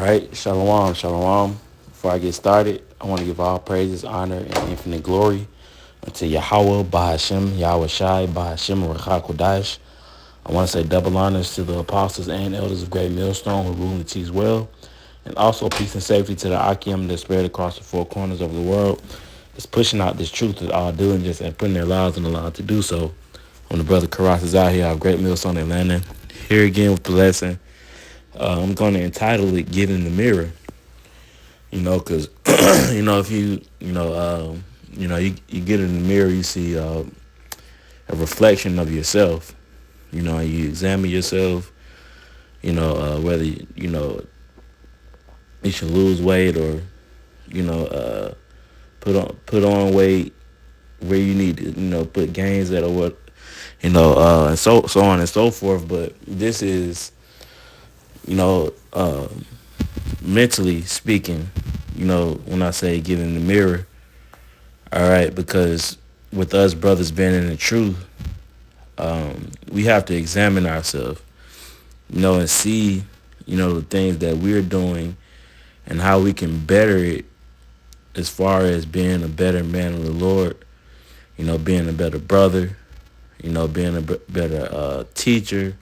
right, shalom, shalom. Before I get started, I want to give all praises, honor, and infinite glory unto Yahweh, Bahashem, Yahweh Shai, Bahashem, Rachak Kodash. I want to say double honors to the apostles and elders of Great Millstone who rule and teach well. And also peace and safety to the Akim that spread across the four corners of the world. That's pushing out this truth with all diligence and putting their lives on the line to do so. When the brother Karas is out here, our Great Millstone Atlanta. Here again with the lesson. I'm going to entitle it "Get in the Mirror." Because if you get in the mirror, you see a reflection of yourself. You examine yourself. Whether you should lose weight or put on weight where you need to put gains at or what and so on and so forth. But this is you know uh, mentally speaking. When I say get in the mirror, all right, because with us brothers being in the truth, we have to examine ourselves, and see, the things that we're doing and how we can better it as far as being a better man of the Lord, being a better brother, being a better teacher,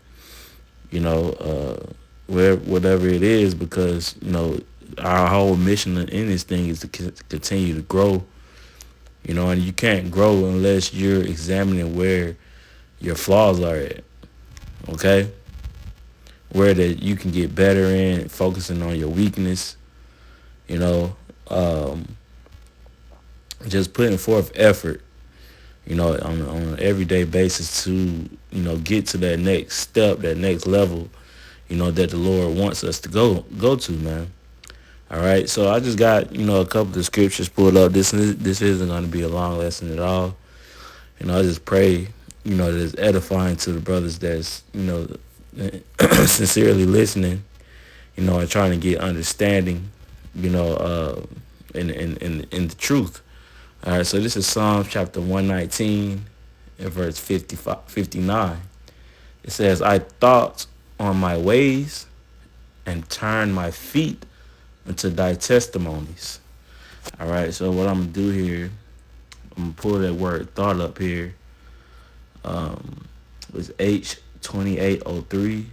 whatever it is, because, our whole mission in this thing is to continue to grow, and you can't grow unless you're examining where your flaws are at, okay? Where that you can get better in, focusing on your weakness, you know, um, just putting forth effort, on an everyday basis to, get to that next step, that next level, that the Lord wants us to go to, man. All right, so I just got, a couple of scriptures pulled up. This isn't going to be a long lesson at all. I just pray, that it's edifying to the brothers that's, sincerely listening, and trying to get understanding, in the truth. All right, so this is Psalms chapter 119 and verse 59. It says, I thought on my ways and turned my feet into thy testimonies. All right, so what I'm going to do here, I'm going to pull that word thought up here. It's H2803,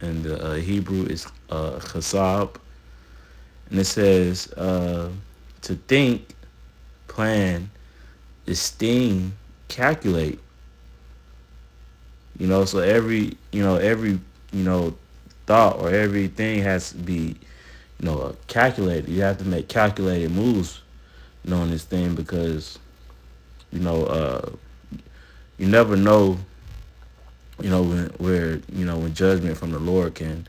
and the Hebrew is chasab. And it says to think, plan, esteem, calculate. So every thought or everything has to be, calculated. You have to make calculated moves, in this thing, because, you never know, when judgment from the Lord can,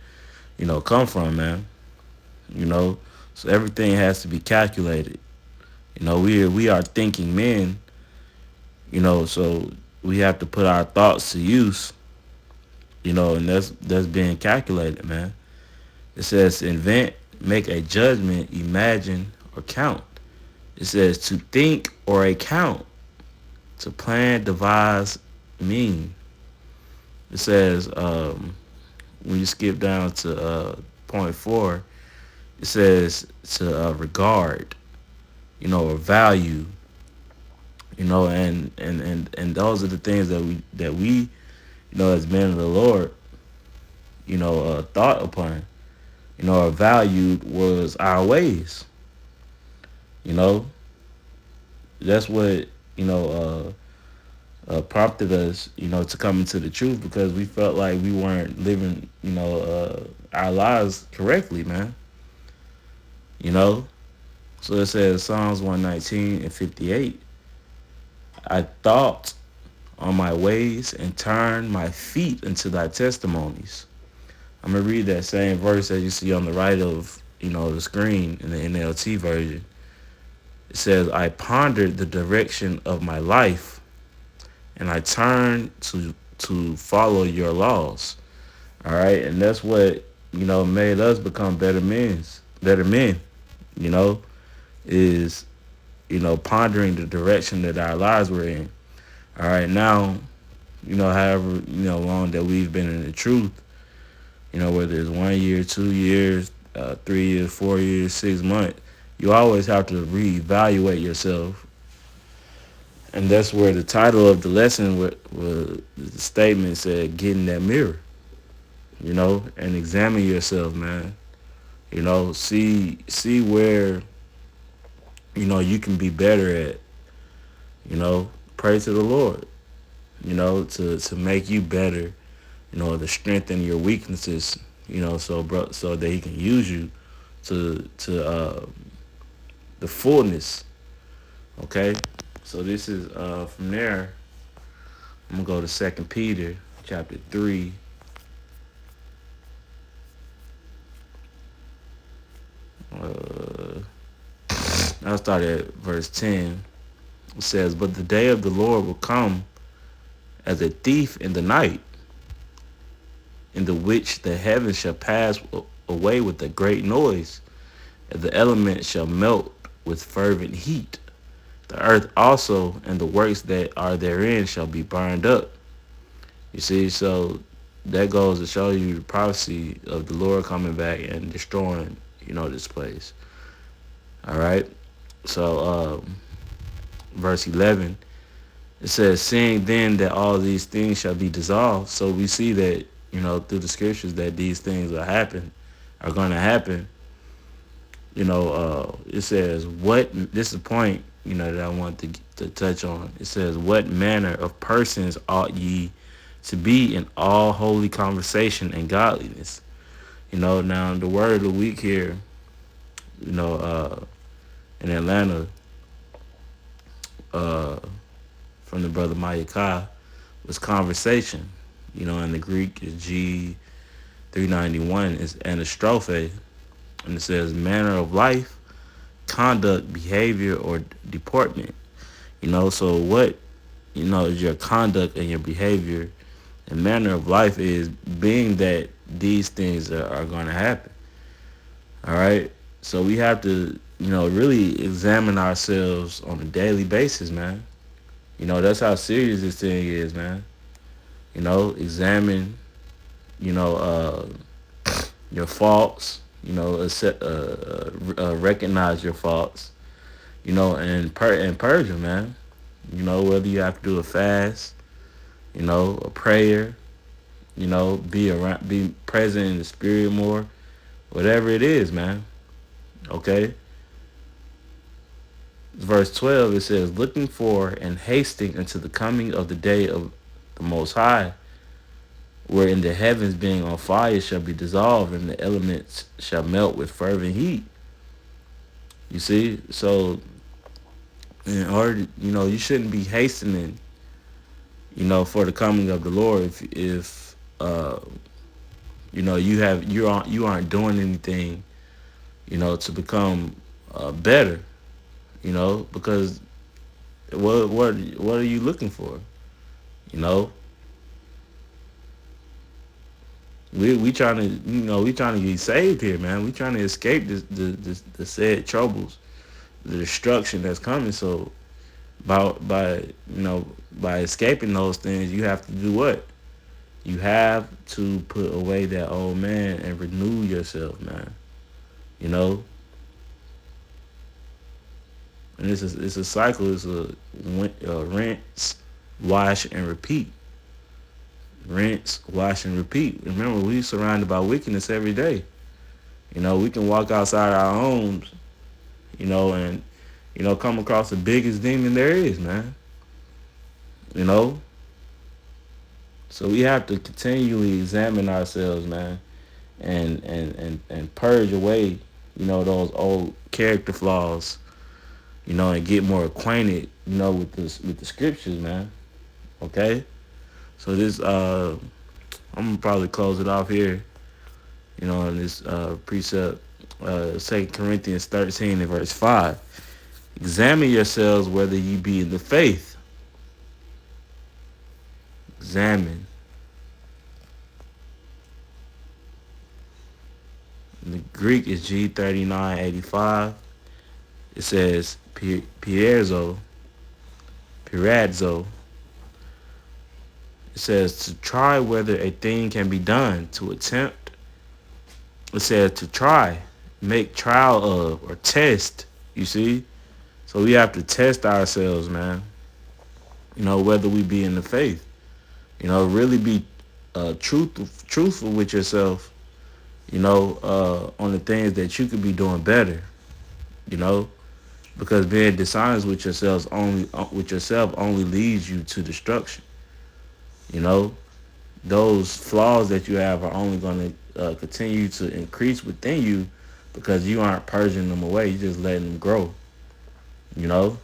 come from, man. So everything has to be calculated. We are thinking men, so we have to put our thoughts to use, and that's being calculated, man. It says invent, make a judgment, imagine, or count. It says to think or account, to plan, devise, mean. It says when you skip down to point 4, it says to regard, or value, and those are the things that we as men of the Lord, thought upon, or valued was our ways. That's what prompted us, to come into the truth, because we felt like we weren't living, our lives correctly, man. So it says Psalms 119 and 58. I thought on my ways and turned my feet into thy testimonies. I'm going to read that same verse that you see on the right of, the screen in the NLT version. It says, I pondered the direction of my life, and I turned to follow your laws. All right, and that's what, made us become better men, is, pondering the direction that our lives were in. All right, now, however, long that we've been in the truth, whether it's 1 year, 2 years, 3 years, 4 years, 6 months, you always have to reevaluate yourself. And that's where the title of the lesson, was the statement said, "Get in that mirror," and examine yourself, man. See where you can be better at. Pray to the Lord. To make you better. To strengthen your weaknesses. So that He can use you to the fullness. Okay, so this is from there. I'm gonna go to 2 Peter chapter 3. I'll start at verse 10. It says, "But the day of the Lord will come as a thief in the night, in the which the heavens shall pass away with a great noise, and the elements shall melt with fervent heat. The earth also and the works that are therein shall be burned up." You see, so that goes to show you the prophecy of the Lord coming back and destroying, this place. All right. So, verse 11, it says, "Seeing then that all these things shall be dissolved." So we see that, through the scriptures, that these things are going to happen. It says, this is the point, that I want to touch on. It says, "What manner of persons ought ye to be in all holy conversation and godliness?" Now the word of the week here, in Atlanta, from the brother Mayaka, was conversation. And the Greek is G391, is anastrophe, and it says manner of life, conduct, behavior, or deportment. So what, is your conduct and your behavior and manner of life is, being that these things are going to happen. All right. So we have to, really examine ourselves on a daily basis, man. That's how serious this thing is, man. Examine, your faults, recognize your faults, and purge them, man. Whether you have to do a fast, a prayer, be present in the spirit more, whatever it is, man. Okay. Verse 12, it says, "Looking for and hasting unto the coming of the day of the Most High, wherein the heavens being on fire shall be dissolved, and the elements shall melt with fervent heat." You see? So, in order, you shouldn't be hastening, for the coming of the Lord if you aren't doing anything, to become better, because what are you looking for? We trying to get saved here, man. We trying to escape the said troubles, the destruction that's coming. So by escaping those things, you have to do what? You have to put away that old man and renew yourself, man. And it's a cycle. It's a rinse, wash, and repeat. Rinse, wash, and repeat. Remember, we surrounded by wickedness every day. We can walk outside our homes, and come across the biggest demon there is, man. So we have to continually examine ourselves, man, and purge away, those old character flaws, and get more acquainted, with the scriptures, man. Okay. So this, I'm gonna probably close it off here, in this precept, 2 Corinthians 13 and verse 5. "Examine yourselves whether ye be in the faith." Examine. In the Greek is G3985. It says Pierazo. It says to try whether a thing can be done, to attempt It says to try, make trial of, or test. You see? So we have to test ourselves, man. Whether we be in the faith. Really be truthful with yourself, on the things that you could be doing better, you know, because being dishonest with yourself only leads you to destruction. You know, those flaws that you have are only going to continue to increase within you because you aren't purging them away. You're just letting them grow. You know,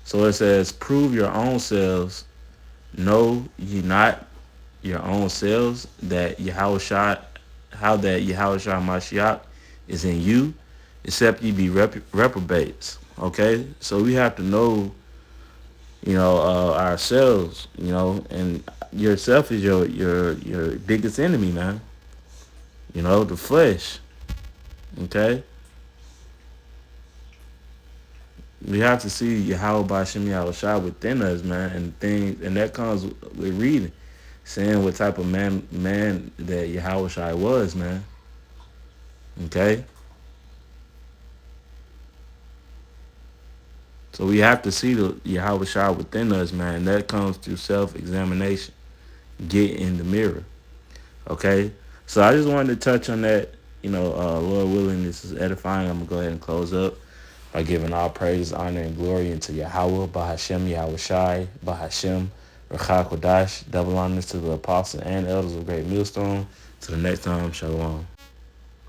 so it says, prove your own selves. Know ye not your own selves that Yahushua, how that Yahushua Mashiach is in you, except ye be reprobates. Okay, so we have to know, ourselves, and yourself is your biggest enemy, man. The flesh. Okay, we have to see Yahweh Bashem Yahushua within us, man, and that comes with reading, saying what type of man that Yahushua was, man. Okay, so we have to see the Yahushua within us, man. That comes through self-examination. Get in the mirror. Okay, so I just wanted to touch on that. Lord willing, this is edifying. I'm gonna go ahead and close up by giving all praise, honor, and glory into Yahweh, Bahashem, Yahushai, Bahashem, Rachah Kodash. Double honors to the apostles and elders of Great Millstone. Till the next time, Shalom.